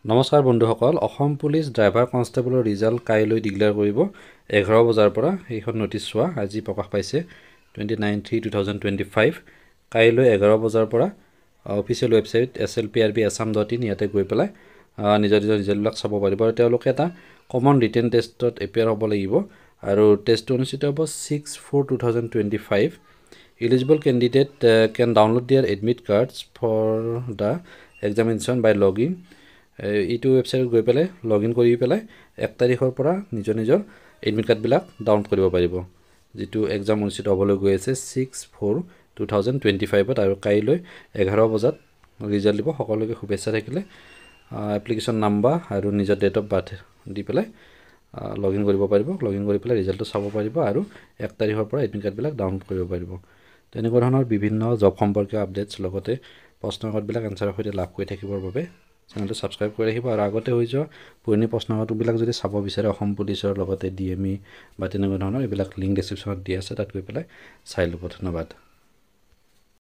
নমস্কাৰ বন্ধুসকল Assam police driver কনষ্টেবলৰ result কাইলৈ ডিক্লেয়াৰ কৰিব 11 বজাৰ পৰা এইখন নটিছ চোৱা আজি প্ৰকাশ পাইছে 29/3/2025 কাইলৈ 11 বজাৰ পৰা অফিচিয়েল ৱেবছাইট slprb.assam.in ইয়াতে গৈ পেলাই নিজৰ ৰিজাল্টবিলাক চাব পাৰিব আৰু তেওঁলোকে এটা কমন ৰিটেন টেষ্টত এপিয়াৰ হ'ব লাগিব আৰু টেষ্টটো অনুষ্ঠিত হ'ব 6/4/2025 eligible candidate can download their admit cards for the examination by logging এইটো ৱেবছাইটত গৈ পেলাই লগইন কৰি পেলাই 1 তাৰিখৰ পৰা নিজৰ এডমিট কাৰ্ডবিলাক ডাউনলোড কৰিব পাৰিব যেটো এক্সাম অনুষ্ঠিত হ'বলৈ গৈ আছে 6/4/2025 আৰু কাইলৈ 11 বজাত ৰিজাল্ট দিব সকলোকে শুভেচ্ছা থাকিলে এপ্লিকেশ্যন নাম্বাৰ আৰু নিজৰ ডেট অফ বাৰ্থ দি পেলাই লগইন কৰিব পাৰিব লগইন কৰি পেলাই ৰিজাল্টটো চাব পাৰিব আৰু 1 তাৰিখৰ পৰা এডমিট কাৰ্ডবিলাক ডাউনলোড কৰিব পাৰিব তেনেকুৱা ধৰণৰ বিভিন্ন জব সম্পৰ্কীয় আপডেটছ লগতে প্ৰশ্নকাকতবিলাক এনসাৰৰ সৈতে লাভ কৰি থাকিবৰ বাবে চেনেলটো সাবস্ক্ৰাইব কৰি ৰাখিব আৰু আগতে হৈ যোৱা পুৰণি প্ৰশ্নকাকতবিলাক যদি চাব বিচাৰে অসম পুলিচৰ লগতে ডিএমই বা তেনেকুৱা ধৰণৰ এইবিলাক লিংক ডেসক্ৰিপচনত দিয়া আছে তাত গৈ পেলাই চাই ল'ব ধন্যবাদ